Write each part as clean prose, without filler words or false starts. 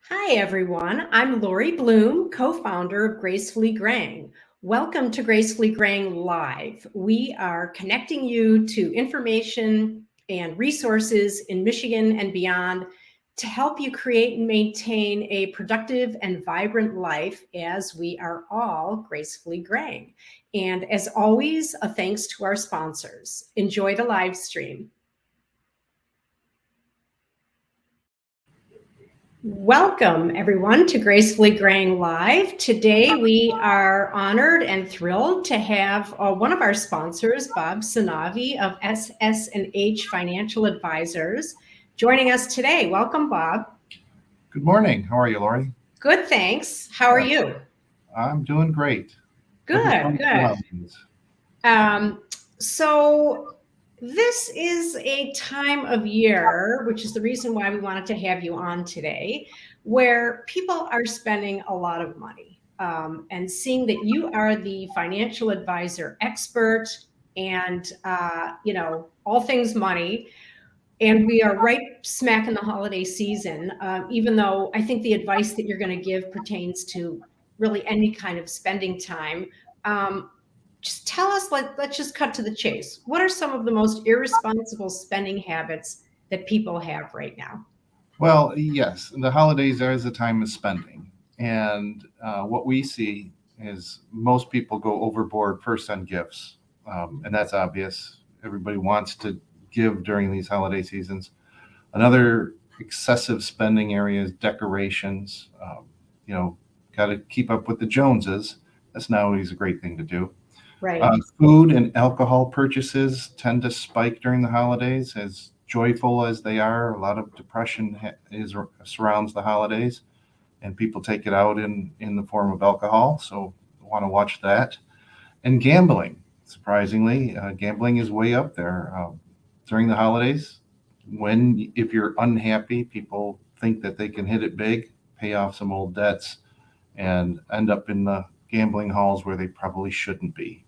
Hi, everyone. I'm Lori Bloom, co-founder of Gracefully Graying. Welcome to Gracefully Graying Live. We are connecting you to information and resources in Michigan and beyond to help you create and maintain a productive and vibrant life as we are all gracefully graying. And as always, a thanks to our sponsors. Enjoy the live stream. Welcome, everyone, to Gracefully Graying Live. Today, we are honored and thrilled to have one of our sponsors, Bob Sinnaeve of SS&H Financial Advisors, joining us today. Welcome, Bob. Good morning. How are you, Lori? Good, thanks. How are you? I'm doing great. Good, good. So this is a time of year, which is the reason why we wanted to have you on today, where people are spending a lot of money. And seeing that you are the financial advisor expert and, all things money, and we are right smack in the holiday season, even though I think the advice that you're going to give pertains to really any kind of spending time. Just tell us, let's just cut to the chase. What are some of the most irresponsible spending habits that people have right now? Well, yes, the holidays are a time of spending. And what we see is most people go overboard first on gifts. And that's obvious. Everybody wants to give during these holiday seasons. Another excessive spending area is decorations. Got to keep up with the Joneses. That's not always a great thing to do. Right. Food and alcohol purchases tend to spike during the holidays. As joyful as they are, a lot of depression surrounds the holidays, and people take it out in the form of alcohol. So I want to watch that. And gambling, surprisingly, gambling is way up there during the holidays. If you're unhappy, people think that they can hit it big, pay off some old debts, and end up in the gambling halls where they probably shouldn't be.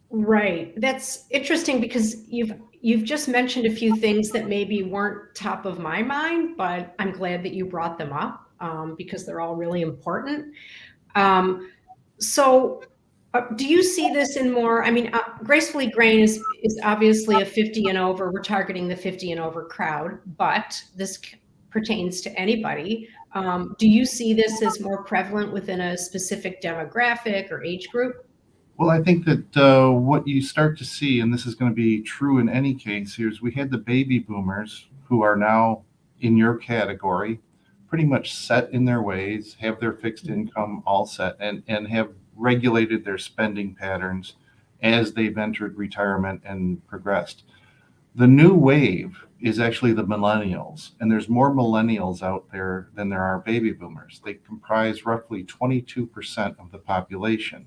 Right. That's interesting because you've just mentioned a few things that maybe weren't top of my mind, but I'm glad that you brought them up because they're all really important. So do you see this in more? I mean, Gracefully Grain is obviously a 50 and over. We're targeting the 50 and over crowd, but this pertains to anybody. Do you see this as more prevalent within a specific demographic or age group? Well, I think that what you start to see, and this is going to be true in any case, here is we had the baby boomers who are now in your category, pretty much set in their ways, have their fixed income all set, and have regulated their spending patterns as they've entered retirement and progressed. The new wave is actually the millennials, and there's more millennials out there than there are baby boomers. They comprise roughly 22% of the population.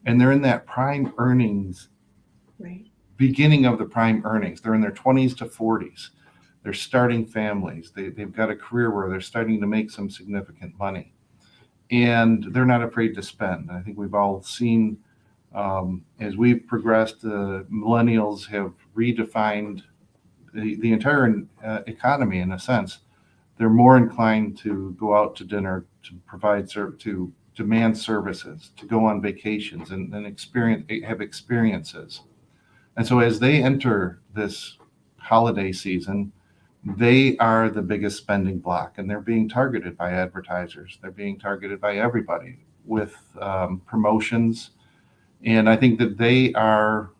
And they're in that prime earnings, Right. beginning of the prime earnings. They're in their 20s to 40s. They're starting families. They've got a career where they're starting to make some significant money. And they're not afraid to spend. I think we've all seen, as we've progressed, the millennials have redefined the entire economy in a sense. They're more inclined to go out to dinner, to provide to demand services, to go on vacations and have experiences. And so as they enter this holiday season, they are the biggest spending block, and they're being targeted by advertisers. They're being targeted by everybody with promotions. And I think that they are,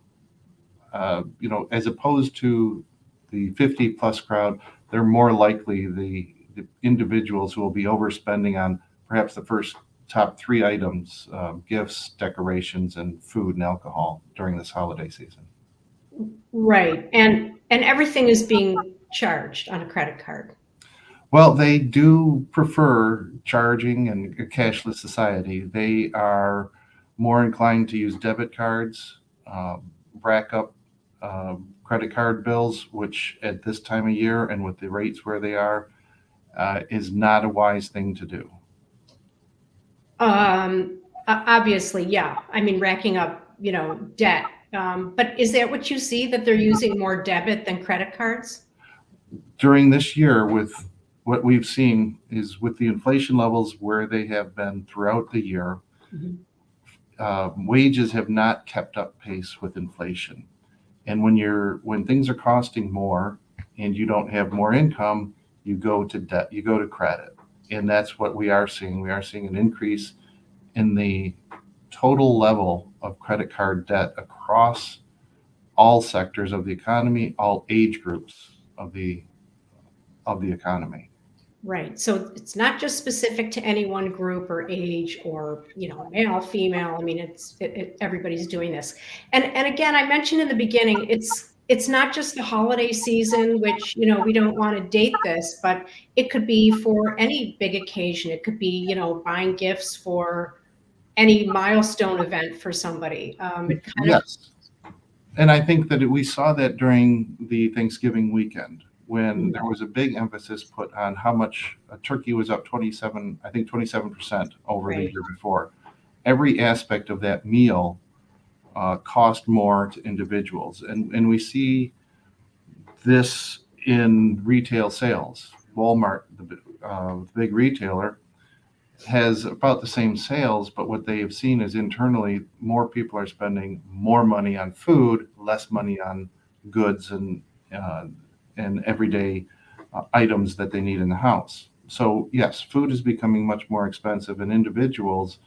as opposed to the 50 plus crowd, they're more likely the individuals who will be overspending on perhaps the first top three items: gifts, decorations, and food and alcohol during this holiday season. Right. And everything is being charged on a credit card. Well, they do prefer charging in a cashless society. They are more inclined to use debit cards, rack up credit card bills, which at this time of year and with the rates where they are, is not a wise thing to do. Obviously, yeah. I mean, racking up, debt. But is that what you see, that they're using more debit than credit cards? During this year, with what we've seen is with the inflation levels where they have been throughout the year, Mhm. wages have not kept up pace with inflation. And when things are costing more and you don't have more income, you go to debt, you go to credit. And that's what we are seeing. We are seeing an increase in the total level of credit card debt across all sectors of the economy, all age groups of the economy. Right. So it's not just specific to any one group or age or, male, female. I mean, everybody's doing this. And again, I mentioned in the beginning, it's not just the holiday season, which, we don't want to date this, but it could be for any big occasion. It could be, buying gifts for any milestone event for somebody. It kind of, Yes. And I think that we saw that during the Thanksgiving weekend when there was a big emphasis put on how much a turkey was up 27% over the right, year before. Every aspect of that meal cost more to individuals. And we see this in retail sales. Walmart, the big retailer, has about the same sales, but what they have seen is internally more people are spending more money on food, less money on goods uh, and everyday items that they need in the house. So yes, food is becoming much more expensive, and individuals,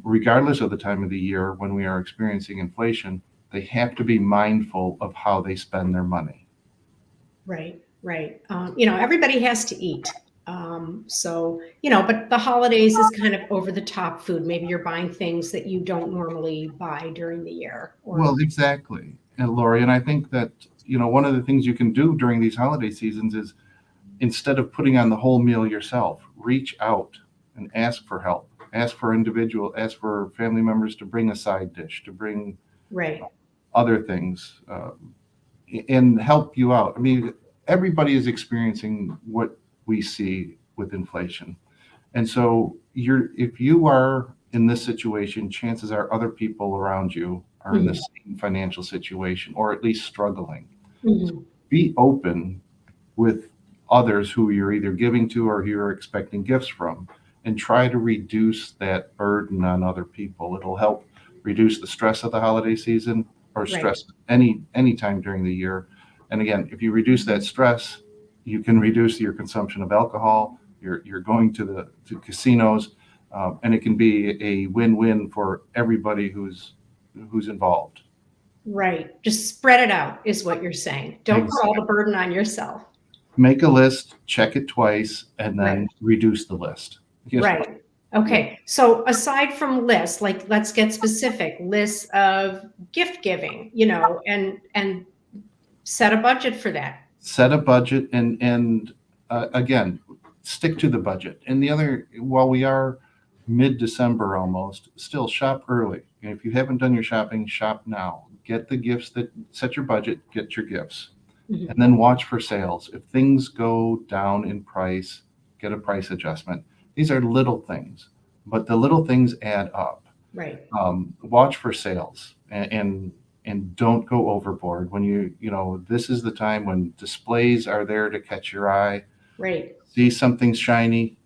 regardless of the time of the year when we are experiencing inflation, they have to be mindful of how they spend their money. right, right. Everybody has to eat. So, but the holidays is kind of over the top food. Maybe you're buying things that you don't normally buy during the year or Well, exactly. And Lori, and I think that, one of the things you can do during these holiday seasons is instead of putting on the whole meal yourself, reach out and ask for help. Ask for family members to bring a side dish, to bring right, other things, and help you out. I mean, everybody is experiencing what we see with inflation. And so if you are in this situation, chances are other people around you are in the mhm, same financial situation or at least struggling. So mhm, be open with others who you're either giving to or who you're expecting gifts from, and try to reduce that burden on other people. It'll help reduce the stress of the holiday season or right, stress any time during the year. And again, if you reduce that stress, you can reduce your consumption of alcohol. You're going to casinos, and it can be a win-win for everybody who's involved. right. Just spread it out is what you're saying. Don't put all the Exactly. burden on yourself. Make a list, check it twice, and Right. then reduce the list. Yes, Right. yeah. Okay. So aside from lists, like let's get specific, lists of gift giving, and set a budget for that. Set a budget and again, stick to the budget. And the other, while we are mid-December almost, still shop early. And if you haven't done your shopping, shop now. Get the gifts that set your budget, get your gifts. And Mhm. then watch for sales. If things go down in price, get a price adjustment. These are little things, but the little things add up. Right. Watch for sales and don't go overboard when this is the time when displays are there to catch your eye. Right. See something shiny,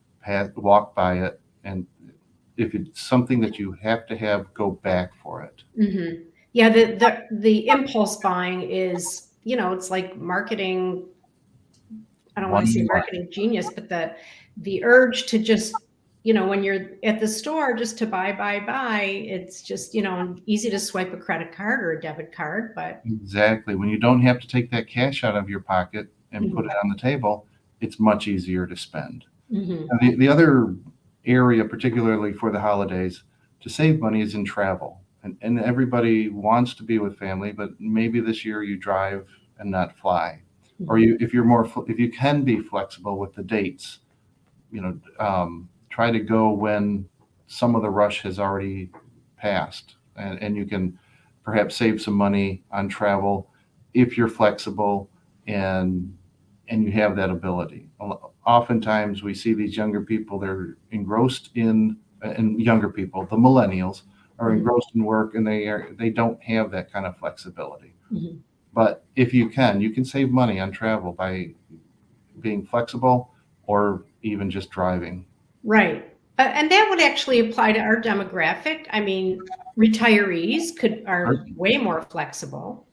walk by it, and if it's something that you have to have, go back for it. Mhm. Yeah, the impulse buying is, it's like marketing. I don't want to say 101. marketing genius, but the urge to just, when you're at the store just to buy, it's just, easy to swipe a credit card or a debit card, but Exactly. When you don't have to take that cash out of your pocket and put it mhm, on the table, it's much easier to spend. mhm, And the other area, particularly for the holidays, to save money is in travel. And everybody wants to be with family, but maybe this year you drive and not fly. Or mhm, if you can be flexible with the dates, try to go when some of the rush has already passed, and you can perhaps save some money on travel if you're flexible and you have that ability. Oftentimes we see these younger people, they're engrossed in, and younger people, the millennials, are mhm, engrossed in work and they don't have that kind of flexibility. mhm. But if you can save money on travel by being flexible or even just driving. Right. And that would actually apply to our demographic. I mean, retirees are way more flexible.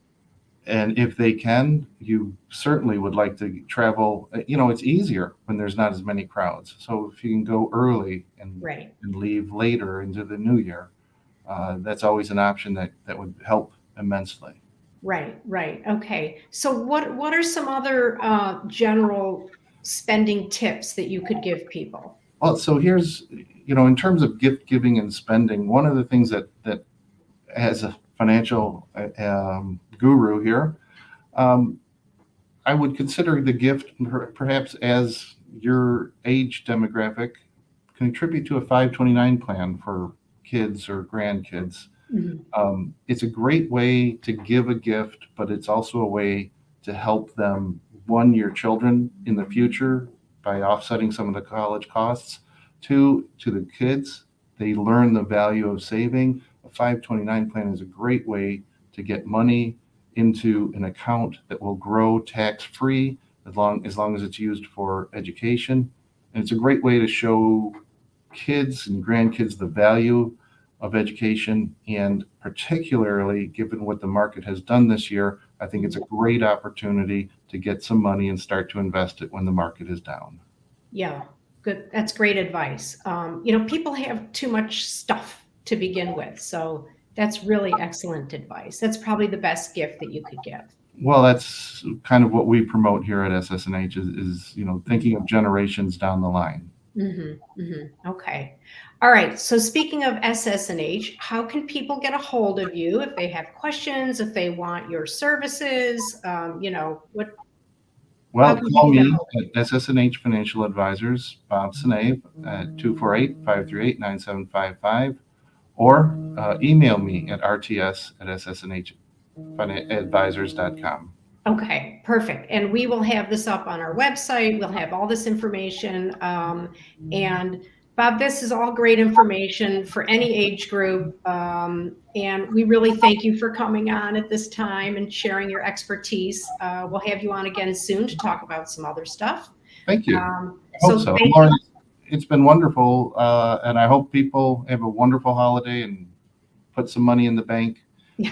And if they can, you certainly would like to travel. It's easier when there's not as many crowds. So if you can go early Right. and leave later into the new year, that's always an option that would help immensely. Right, right. Okay. So what are some other general spending tips that you could give people? Well, so here's, in terms of gift giving and spending, one of the things that as a financial guru here, um, I would consider the gift perhaps as your age demographic contribute to a 529 plan for kids or grandkids. Mhm. It's a great way to give a gift, but it's also a way to help them, one, your children in the future by offsetting some of the college costs. Two, to the kids, they learn the value of saving. A 529 plan is a great way to get money into an account that will grow tax free as long as it's used for education. And it's a great way to show kids and grandkids the value of education. And particularly given what the market has done this year, I think it's a great opportunity to get some money and start to invest it when the market is down. Yeah, good. That's great advice. People have too much stuff to begin with, so that's really excellent advice. That's probably the best gift that you could give. Well, that's kind of what we promote here at SS&H is thinking of generations down the line. Okay. All right. So speaking of SS&H, how can people get a hold of you if they have questions, if they want your services? How Well, can call people get a me hold at SS&H Financial Advisors, Bob Sinnaeve, at 248-538-9755, or email me at rts@ssnhadvisors.com. Okay, perfect. And we will have this up on our website. We'll have all this information. And Bob, this is all great information for any age group. And we really thank you for coming on at this time and sharing your expertise. We'll have you on again soon to talk about some other stuff. Thank you. I hope So so. thank Lauren, it's been wonderful, and I hope people have a wonderful holiday and put some money in the bank you.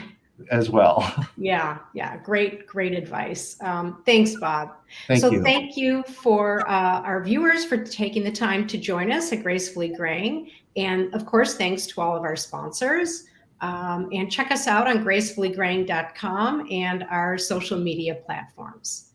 as well. Yeah, great advice. Thanks, Bob. Thank So you. thank you for our viewers for taking the time to join us at Gracefully Graying. And of course, thanks to all of our sponsors. And check us out on gracefullygraying.com and our social media platforms.